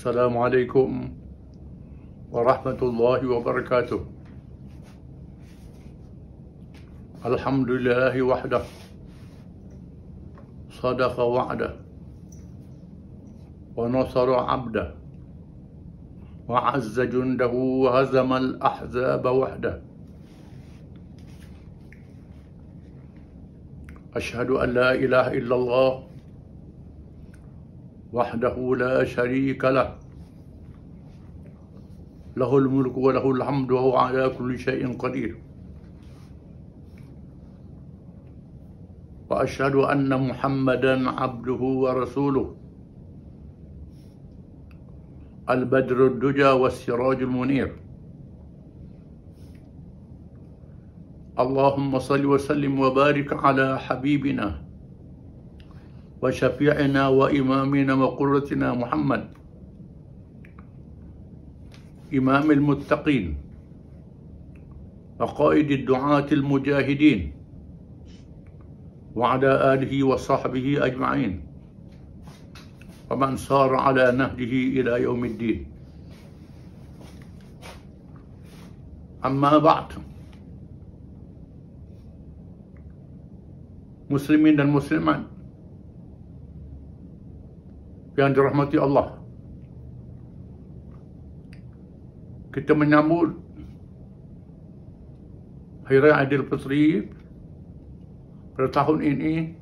السلام عليكم ورحمة الله وبركاته. الحمد لله وحده صدق وعده ونصر عبده وعز جنده وهزم الأحزاب وحده. أشهد أن لا إله إلا الله وحده لا شريك له له الملك وله الحمد وهو على كل شيء قدير. وأشهد أن محمدا عبده ورسوله البدر الدجى والسراج المنير. اللهم صل وسلم وبارك على حبيبنا وشفيعنا وإمامنا وقرتنا محمد إمام المتقين وقائد الدعاة المجاهدين وعلى آله وصحبه أجمعين ومن سار على نهجه إلى يوم الدين. أما بعد، muslimin dan muslimat yang dirahmati Allah, kita menyambut Hari Raya Aidilfitri pada tahun ini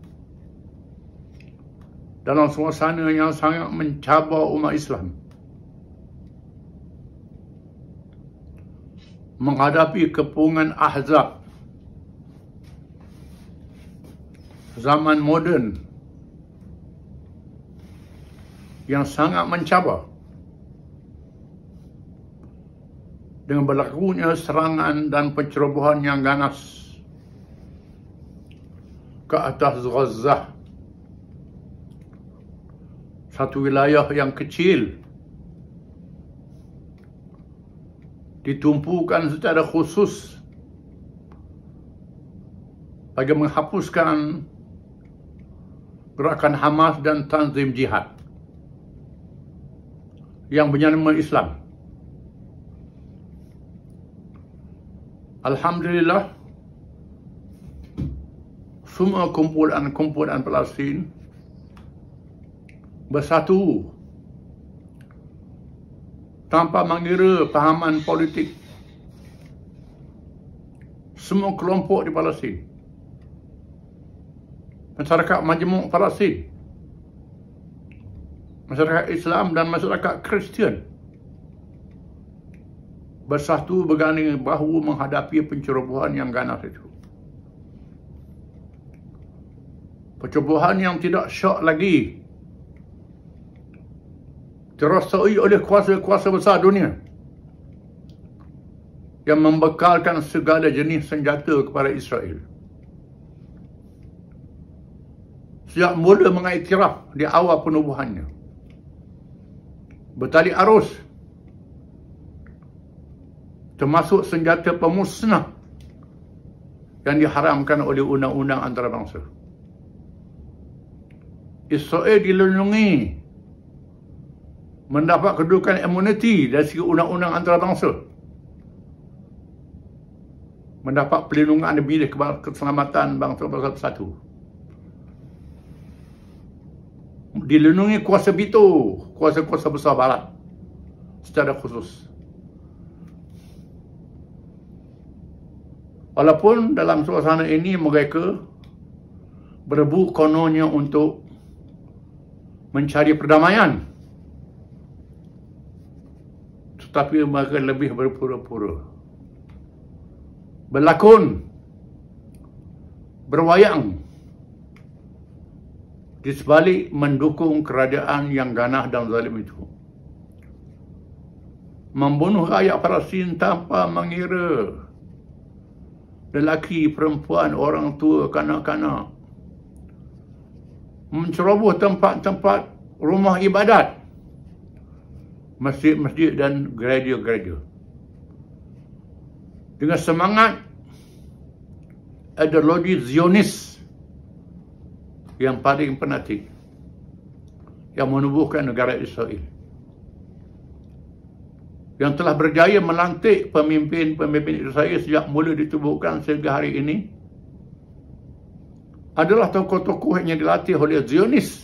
dalam suasana yang sangat mencabar umat Islam, menghadapi kepungan ahzab zaman moden yang sangat mencabar dengan berlakunya serangan dan pencerobohan yang ganas ke atas Gaza, satu wilayah yang kecil ditumpukan secara khusus bagi menghapuskan gerakan Hamas dan Tanzim Jihad yang bernama Islam. Alhamdulillah, semua kumpulan Palestin bersatu tanpa mengira pahaman politik. Semua kelompok di Palestin, masyarakat majmuk Palestin, masyarakat Islam dan masyarakat Kristian bersatu berganding bahu menghadapi pencerobohan yang ganas itu. Pencerobohan yang tidak syak lagi dirasai oleh kuasa-kuasa besar dunia yang membekalkan segala jenis senjata kepada Israel. Sejak mula mengiktiraf di awal penubuhannya, bertali arus, termasuk senjata pemusnah yang diharamkan oleh undang-undang antarabangsa. Israel dilindungi, mendapat kedudukan imuniti dari segi undang-undang antarabangsa, mendapat perlindungan demi keselamatan bangsa-bangsa bersatu, dilindungi kuasa Vito, kuasa-kuasa besar Barat secara khusus. Walaupun dalam suasana ini mereka berebut kononnya untuk mencari perdamaian, tetapi mereka lebih berpura-pura, berlakon, berwayang di sebalik mendukung kerajaan yang ganas dan zalim itu, membunuh rakyat Palestin tanpa mengira lelaki, perempuan, orang tua, kanak-kanak, menceroboh tempat-tempat rumah ibadat, masjid-masjid dan gereja-gereja dengan semangat ideologi Zionis yang paling fanatik yang menubuhkan negara Israel. yang telah berjaya melantik pemimpin-pemimpin Israel sejak mula ditubuhkan sehingga hari ini adalah tokoh-tokoh yang dilatih oleh Zionis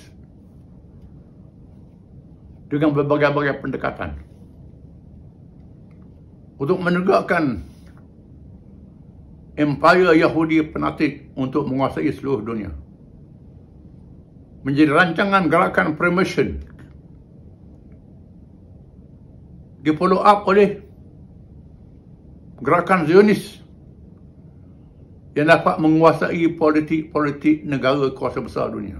dengan berbagai-bagai pendekatan untuk menegakkan empire Yahudi penatik untuk menguasai seluruh dunia. Menjadi rancangan gerakan Freemason, di follow up oleh gerakan Zionis yang dapat menguasai politik-politik negara kuasa besar dunia,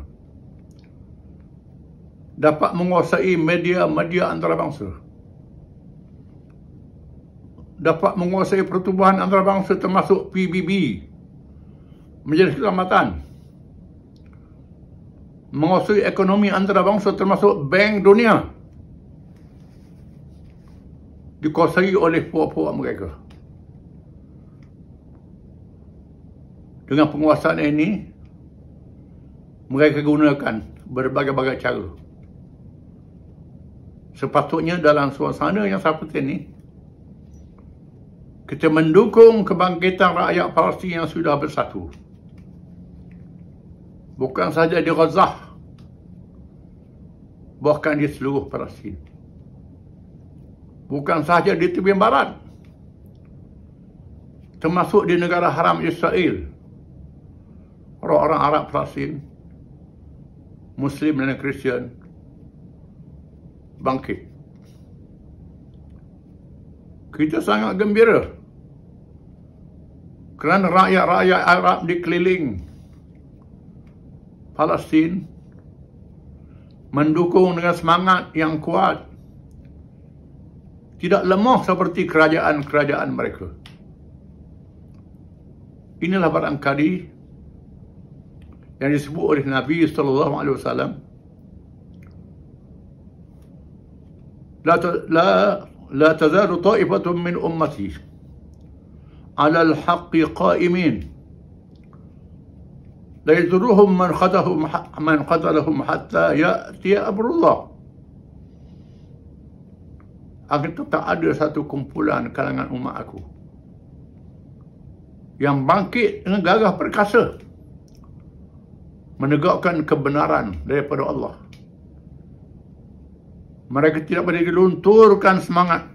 dapat menguasai media-media antarabangsa, dapat menguasai pertubuhan antarabangsa termasuk PBB menjadi keselamatan, menguasai ekonomi antarabangsa termasuk Bank Dunia dikuasai oleh puak-puak mereka. Dengan penguasaan ini, mereka gunakan berbagai-bagai cara. Sepatutnya dalam suasana yang seperti ini, kita mendukung kebangkitan rakyat Palestin yang sudah bersatu. Bukan saja di Gaza, bahkan di seluruh Palestin. Bukan sahaja di tepi barat, termasuk di negara haram Israel. Orang-orang Arab Palestin, Muslim dan Kristian bangkit. Kita sangat gembira kerana rakyat-rakyat Arab di keliling Palestin mendukung dengan semangat yang kuat, tidak lemah seperti kerajaan-kerajaan mereka. Inilah barangkali yang disebut oleh Nabi SAW, la tazalu ta'ifatun min ummati 'ala al-haqqi qa'imin la yadurruhum man qatalahum hatta ya'ti amrullah. Akan tetap ada satu kumpulan kalangan umat aku yang bangkit dengan gagah perkasa menegakkan kebenaran daripada Allah. Mereka tidak boleh dilunturkan semangat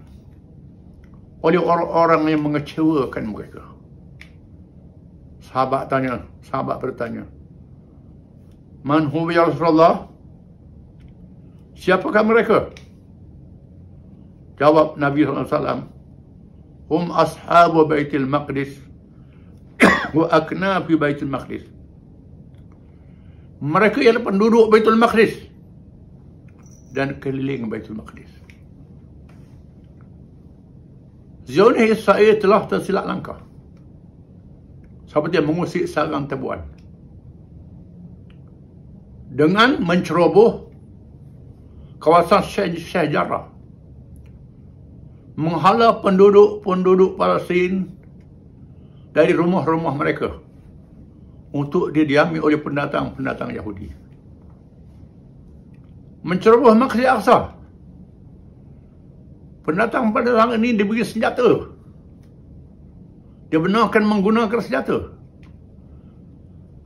oleh orang-orang yang mengecewakan mereka. Sahabat bertanya, "Man hum ya Rasulullah?" Siapakah mereka? Jawab Nabi SAW, "Hum ashabu Baitul Maqdis wa aknafi Baitul Maqdis." Mereka ialah penduduk Baitul Maqdis dan keliling Baitul Maqdis. Zionis Israel telah tersilap langkah seperti mengusik sarang tabuan dengan menceroboh kawasan Syekh Jarrah, menghala penduduk Palestin dari rumah-rumah mereka untuk didiami oleh pendatang-pendatang Yahudi. Menceroboh Masjid Aqsa. Pendatang-pendatang ini diberi senjata. Dibenarkan menggunakan senjata.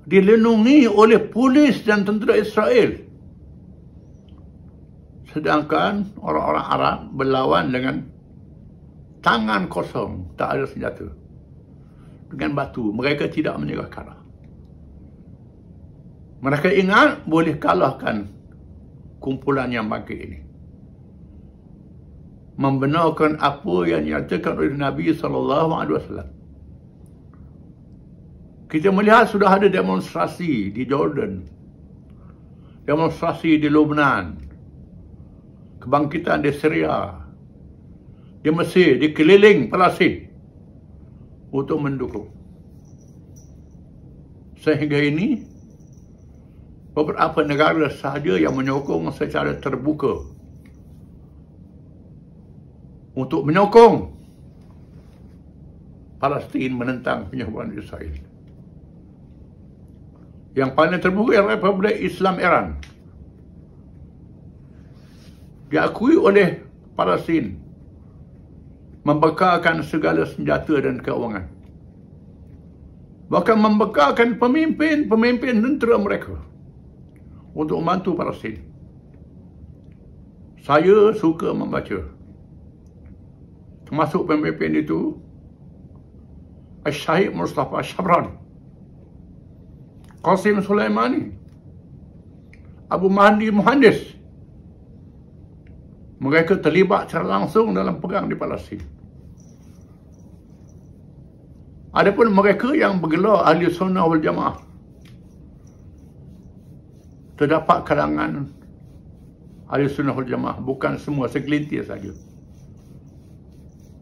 Dilindungi oleh polis dan tentera Israel. Sedangkan orang-orang Arab berlawan dengan tangan kosong, tak ada senjata. Dengan batu, mereka tidak menyerah kalah. Mereka ingat boleh kalahkan kumpulan yang bangkit ini. Membenarkan apa yang dinyatakan oleh Nabi SAW. Kita melihat sudah ada demonstrasi di Jordan, demonstrasi di Lebanon, kebangkitan di Syria, di Mesir, di keliling Palestin untuk mendukung. Sehingga ini beberapa negara sahaja yang menyokong secara terbuka untuk menyokong Palestin menentang penyebuhan Israel. Yang paling terbuka ialah Republik Islam Iran. Diakui oleh Palestin membekalkan segala senjata dan kewangan. Bahkan membekalkan pemimpin tentera mereka untuk membantu Palestin. Saya suka membaca. Termasuk pemimpin itu, Syahid Mustafa Shafran, Qasim Sulaimani, Abu Mahdi Muhandis. Mereka terlibat secara langsung dalam perang di Palestin. Adapun mereka yang bergelar Ahli Sunnah wal Jamaah, terdapat kalangan Ahli Sunnah wal Jamaah, bukan semua, segelintir saja,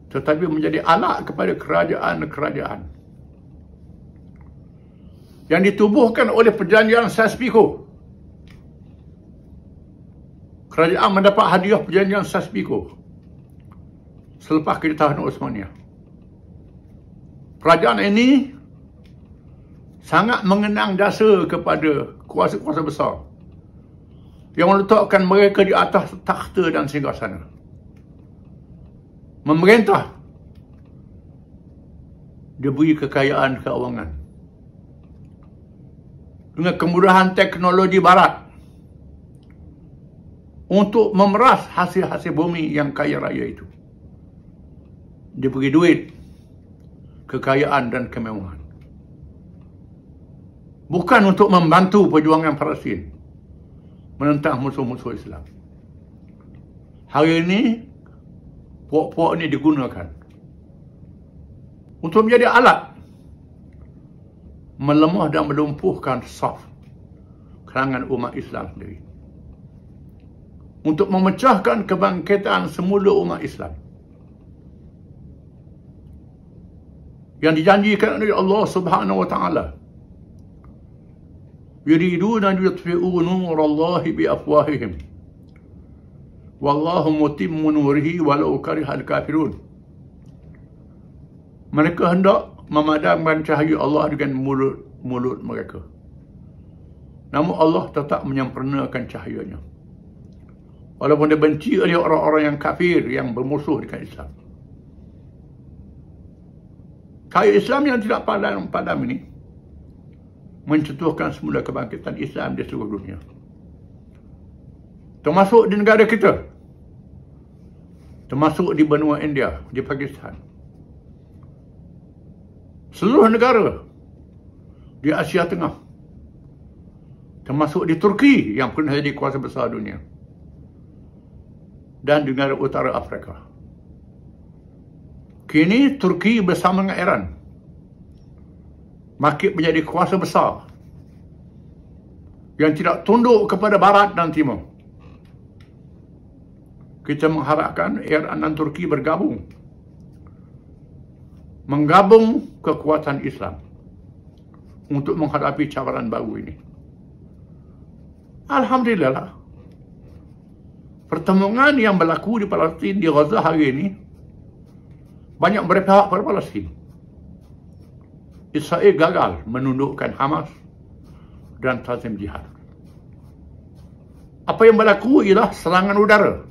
tetapi menjadi alat kepada kerajaan-kerajaan yang ditubuhkan oleh perjanjian Sykes-Picot. Kerajaan mendapat hadiah perjanjian Sykes-Picot selepas kedatangan Osmania. Kerajaan ini sangat mengenang jasa kepada kuasa-kuasa besar yang meletakkan mereka di atas takhta dan singgasana. Memerintah diberi kekayaan keuangan dengan kemudahan teknologi barat untuk memeras hasil-hasil bumi yang kaya raya itu. Diberi duit, kekayaan dan kemewahan. Bukan untuk membantu perjuangan Palestin menentang musuh-musuh Islam. Hari ini, puak-puak ini digunakan untuk menjadi alat melemah dan melumpuhkan saf kalangan umat Islam sendiri, untuk memecahkan kebangkitan semula umat Islam yang dijanjikan oleh Allah Subhanahu wa taala. Yuriduna yutfi'u nurallahi bi afwahihim wallahu mutimmu nurihi walau karihal kafirun. Mereka hendak memadamkan cahaya Allah dengan mulut-mulut mereka, namun Allah tetap menyempurnakan cahayanya walaupun dibenci oleh orang-orang yang kafir yang bermusuh dengan Islam. Cahaya Islam yang tidak padam ini mencetuskan semula kebangkitan Islam di seluruh dunia, termasuk di negara kita, termasuk di benua India, di Pakistan, seluruh negara di Asia Tengah, termasuk di Turki yang pernah jadi kuasa besar dunia, dan di negara utara Afrika. Kini Turki bersama dengan Iran makin menjadi kuasa besar yang tidak tunduk kepada Barat dan Timur. Kita mengharapkan Iran dan Turki menggabung kekuatan Islam untuk menghadapi cabaran baru ini. Alhamdulillah, pertemuan yang berlaku di Palestin, di Gaza hari ini, banyak berpihak pada Palestin. Israel gagal menundukkan Hamas dan Tanzim Jihad. Apa yang berlaku ialah serangan udara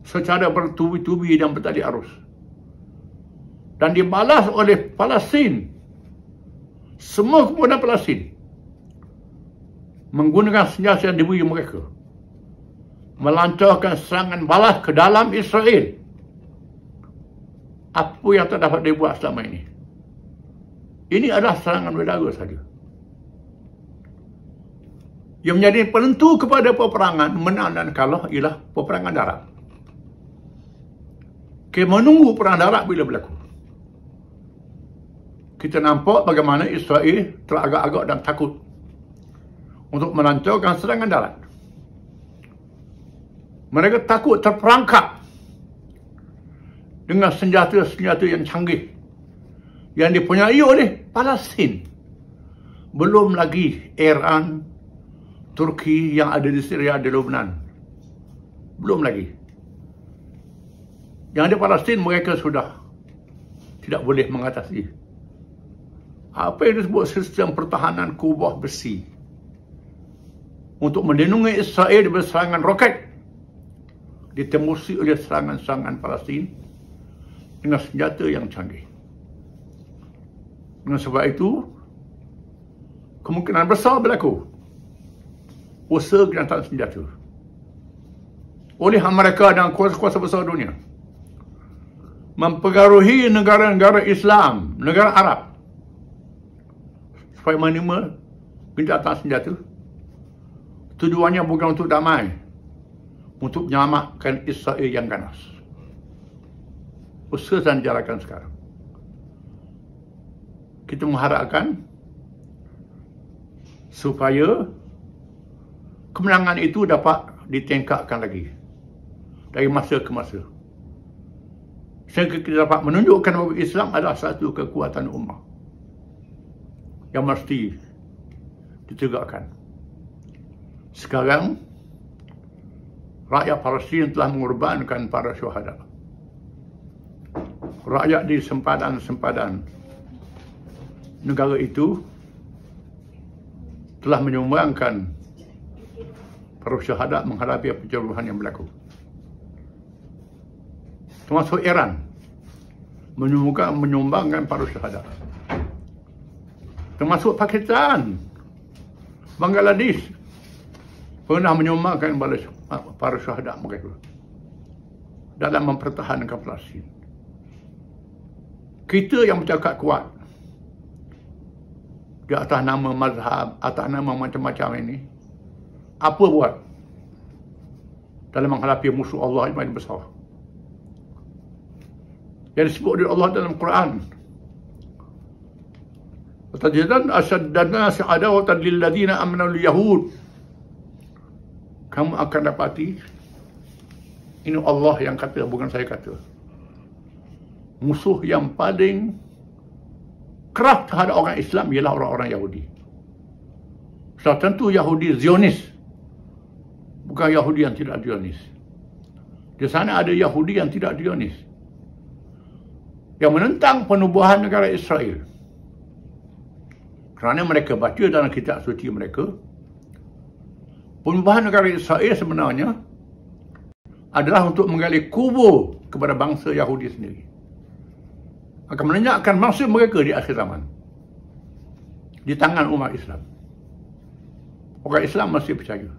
secara bertubi-tubi dan bertali arus, dan dibalas oleh Palestin. Semua kemudian Palestin menggunakan senjata yang diberi mereka, melancarkan serangan balas ke dalam Israel. Apa yang tak dapat dibuat selama ini? Ini adalah serangan udara saja. Yang menjadi penentu kepada peperangan menang dan kalah ialah peperangan darat. Kita menunggu perang darat bila berlaku. Kita nampak bagaimana Israel teragak-agak dan takut untuk melancarkan serangan darat. Mereka takut terperangkap dengan senjata-senjata yang canggih yang dipunyai oleh Palestin. Belum lagi Iran, Turki yang ada di Syria, di Lebanon. Belum lagi. Yang di Palestin mereka sudah tidak boleh mengatasi apa yang disebut sistem pertahanan kubah besi untuk melindungi Israel dari serangan roket, ditembusi oleh serangan-serangan Palestin dengan senjata yang canggih. Dengan sebab itu, kemungkinan besar berlaku usaha gencatan senjata oleh mereka dan kuasa-kuasa besar dunia mempengaruhi negara-negara Islam, negara Arab supaya menerima gencatan senjata. Tujuannya bukan untuk damai, untuk menyelamatkan Israel yang ganas. Usaha yang dijalankan sekarang. Kita mengharapkan supaya kemenangan itu dapat ditingkatkan lagi dari masa ke masa, sehingga kita dapat menunjukkan bahawa Islam adalah satu kekuatan ummah yang mesti ditegakkan. Sekarang rakyat Palestin telah mengorbankan para syuhada. Rakyat di sempadan-sempadan negara itu telah menyumbangkan para syuhada menghadapi pencerobohan yang berlaku. Termasuk Iran menyumbangkan para syuhada. Termasuk Pakistan, Bangladesh pernah menyumbangkan para syuhada mereka dalam mempertahankan Palestin. Kita yang bercakap kuat di atas nama mazhab, atas nama macam-macam ini, apa buat dalam menghadapi musuh Allah yang paling besar yang disebut oleh Allah dalam Quran? Tajidan asyaddan nasi adawatan lil ladina amanu al-yahud. Kamu akan dapati, ini Allah yang kata, bukan saya kata, musuh yang paling keras terhadap orang Islam ialah orang-orang Yahudi. So, tentu Yahudi Zionis, bukan Yahudi yang tidak Zionis. Di sana ada Yahudi yang tidak Zionis, yang menentang penubuhan negara Israel. Kerana mereka baca dalam kitab suci mereka, penubuhan negara Israel sebenarnya adalah untuk menggali kubur kepada bangsa Yahudi sendiri. Akan melenyapkan bangsa mereka di akhir zaman di tangan umat Islam. Orang Islam masih percaya.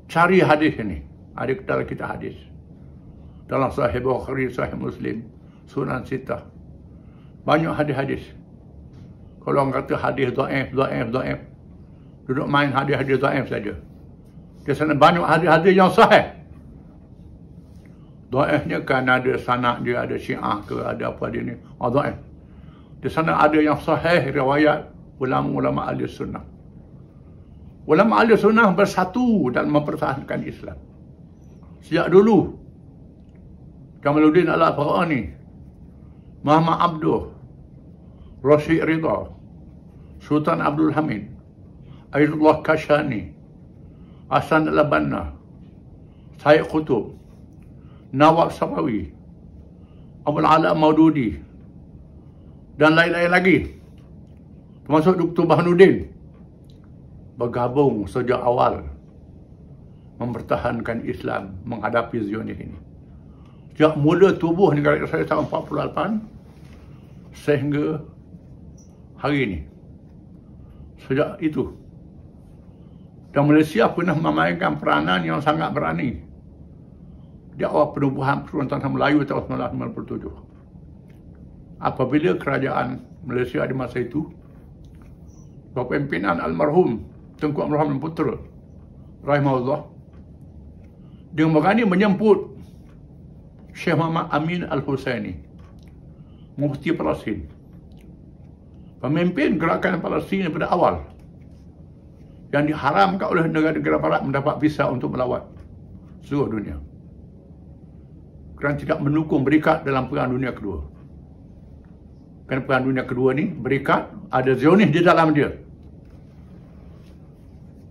Cari hadis ini, ada dalam kitab hadis, dalam Sahih Bukhari, Sahih Muslim, Sunan Sittah, banyak hadis-hadis. Kalau orang kata hadis dhaif, duduk main hadis-hadis dhaif saja. Di sana banyak hadis-hadis yang sahih. Dhaifnya kan ada sanad dia, ada Syiah ke, ada apa dia ni, dhaif. Di sana ada yang sahih riwayat ulama-ulama ahli sunnah. Ulama ahli sunnah bersatu dan mempertahankan Islam sejak dulu. Jamaluddin Al-Afghani, Muhammad Abduh, Rashid Ridha, Sultan Abdul Hamid, Ayatullah Kashani, Hasan Al-Banna, Syed Qutb, Nawab Safawi, Abul Ala Maududi, dan lain-lain lagi, termasuk Dr. Bahnuddin, bergabung sejak awal mempertahankan Islam menghadapi Zionis ini. Sejak mula tubuh negara Israel tahun 48 sehingga hari ini. Sejak itu, dan Malaysia pernah memainkan peranan yang sangat berani di awal penubuhan Perserikatan Melayu tahun 1997. Apabila kerajaan Malaysia di masa itu, pimpinan almarhum Tengku Abdul Rahman Putera rahimahullah, dia berani menjemput Syekh Muhammad Amin Al-Husaini, Mufti Palestin, pemimpin gerakan Palestin pada awal, yang diharamkan oleh negara-negara barat mendapat visa untuk melawat seluruh dunia kerana tidak mendukung berikat dalam Perang Dunia Kedua. Kerana Perang Dunia Kedua ni berikat, ada Zionis di dalam dia.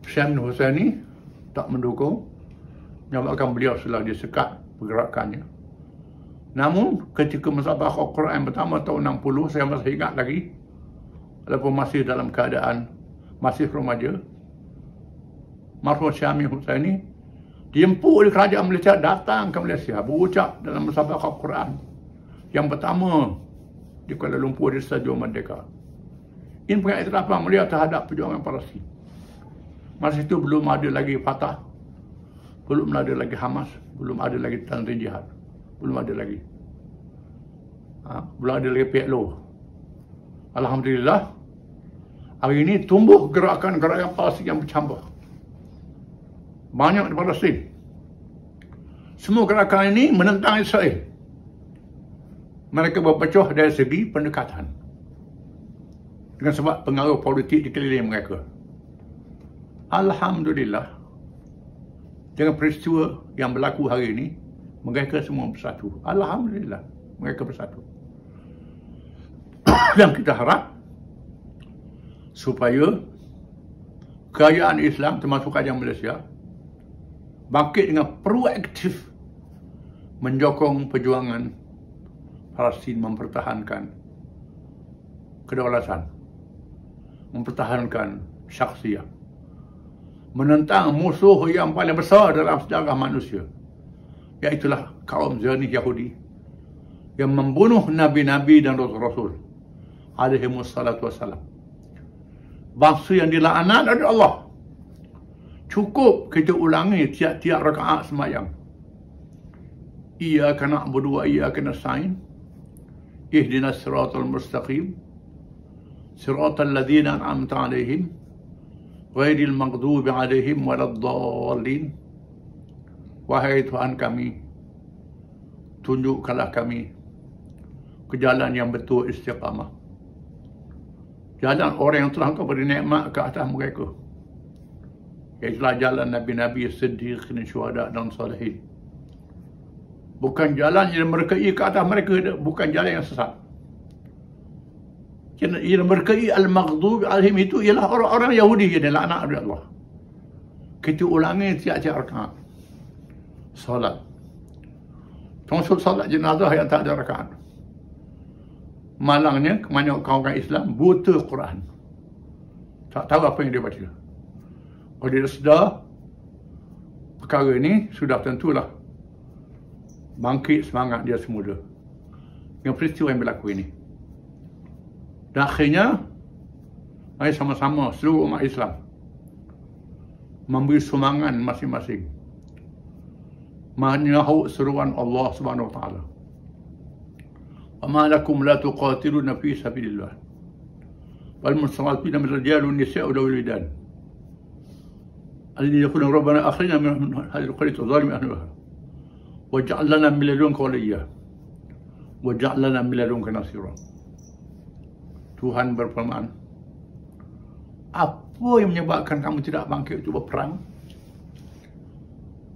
Syekh Husaini tak mendukung, menyebabkan beliau telah disekat pergerakannya. Namun ketika musabaqah Al-Quran pertama tahun 60, saya masih ingat lagi, walaupun masih dalam keadaan masih remaja, marhum Syekh Husaini dijemput oleh kerajaan Malaysia datang ke Malaysia berucap dalam musabaqah Al-Quran yang pertama di Kuala Lumpur di Stadium Merdeka. Ini pengiktirafan mulia terhadap perjuangan Palestin. Masa itu belum ada lagi Fatah, belum ada lagi Hamas, belum ada lagi Tanzim Jihad, belum ada lagi. Belum ada lagi PLO. Alhamdulillah, hari ini tumbuh gerakan-gerakan Palestin yang bercambah. Banyak di Palestin. Semua gerakan ini menentang Israel. Mereka berpecah dari segi pendekatan. Dengan sebab pengaruh politik di keliling mereka. Alhamdulillah, dengan peristiwa yang berlaku hari ini, mereka semua bersatu. Alhamdulillah, mereka bersatu. Dan kita harap supaya kerajaan Islam termasuk kerajaan Malaysia bangkit dengan proaktif menyokong perjuangan Palestin mempertahankan kedaulatan, mempertahankan syakhsiyah, menentang musuh yang paling besar dalam sejarah manusia, iaitulah kaum Zionis Yahudi yang membunuh nabi-nabi dan rasul-rasul alaihi wassalatu wassalam. Bangsa yang dilaknat oleh Allah. Cukup kita ulangi tiap-tiap rakaat sembahyang. Iyyaka na'budu wa iyyaka nasta'in. Ihdinas siratal mustaqim. Siratal ladzina an'amta 'alaihim ghairil maghdubi 'alaihim waladdallin. Wahai Tuhan kami, tunjukkanlah kami ke jalan yang betul istiqamah. Jalan orang yang telah Engkau beri nikmat ke atas mereka. Iaitulah jalan Nabi-Nabi, Siddiqin, Syuhada dan Salihin. Bukan jalan yang merkai ke atas mereka, bukan jalan yang sesat. Yang merkai al-maghdub alaihim itu ialah orang-orang Yahudi yang dilaknat oleh Allah. Kita ulangi tiap-tiap rakaat solat. Termasuk solat jenazah yang tak ada rakaat. Malangnya kebanyakan kaum-kaum Islam buta Quran. Tak tahu apa yang dia baca. Kalau dia sedar perkara ini, sudah tentulah bangkit semangat dia semula dengan peristiwa yang berlaku ini. Dan akhirnya, mari sama-sama seluruh umat Islam memberi sumbangan masing-masing menyahut seruan Allah Subhanahu Wa Taala. وما لكم لا تقاتلون في سبيل الله والمستضعفين من الرجال والنساء وذوي الولدان الذين يقولون ربنا أخرجنا من هذه القرية الظالم أهلها واجعل لنا من لدنك وليا واجعل لنا من لدنك نصيرا. Tuhan berfirman, apa yang menyebabkan kamu tidak bangkit untuk berperang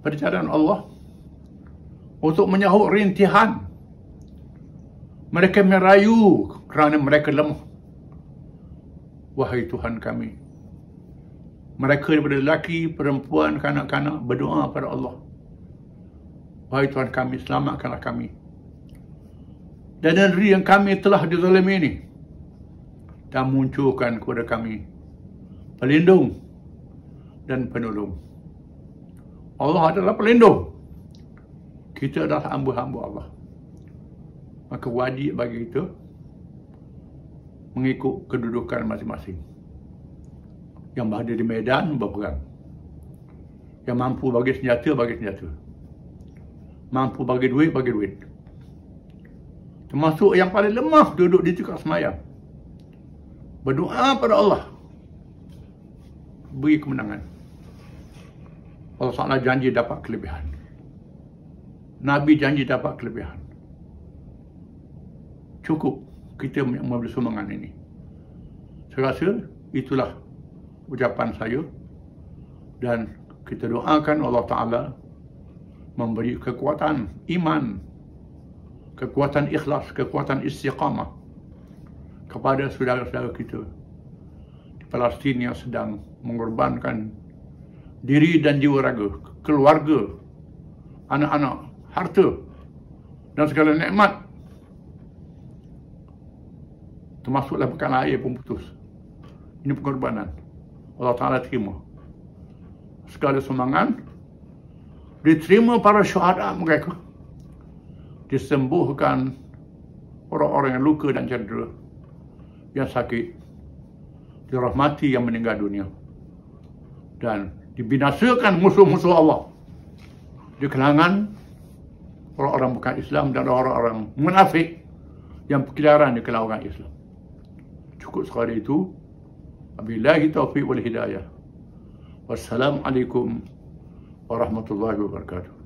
pada jalan Allah untuk menyahut rintihan? Mereka merayu kerana mereka lemah. Wahai Tuhan kami, mereka daripada lelaki, perempuan, kanak-kanak berdoa pada Allah. Wahai Tuhan kami, selamatkanlah kami dan negeri yang kami telah dizalimi ini, dan munculkan kepada kami pelindung dan penolong. Allah adalah pelindung, kita adalah hamba-hamba Allah. Maka wajib bagi kita mengikut kedudukan masing-masing. Yang berada di medan berperang. Yang mampu bagi senjata, bagi senjata. Mampu bagi duit, bagi duit. Termasuk yang paling lemah duduk di tikar semayang. Berdoa pada Allah. Beri kemenangan. Allah SWT janji dapat kelebihan. Nabi janji dapat kelebihan. Cukup kita memberi sumbangan ini. Saya rasa itulah ucapan saya, dan kita doakan Allah Ta'ala memberi kekuatan iman, kekuatan ikhlas, kekuatan istiqamah kepada saudara-saudara kita di Palestin yang sedang mengorbankan diri dan jiwa raga, keluarga, anak-anak, harta dan segala nikmat. Termasuklah bekan air pun putus. Ini pengorbanan. Allah Ta'ala terima. Segala sumbangan diterima para syuhada mereka. Disembuhkan orang-orang yang luka dan cedera, yang sakit, dirahmati yang meninggal dunia, dan dibinasakan musuh-musuh Allah di kalangan orang-orang bukan Islam dan orang-orang munafik yang berkeliaran di kalangan Islam. Cukup sekadar itu. Wabillahi taufiq wal hidayah. Wassalamualaikum warahmatullahi wabarakatuh.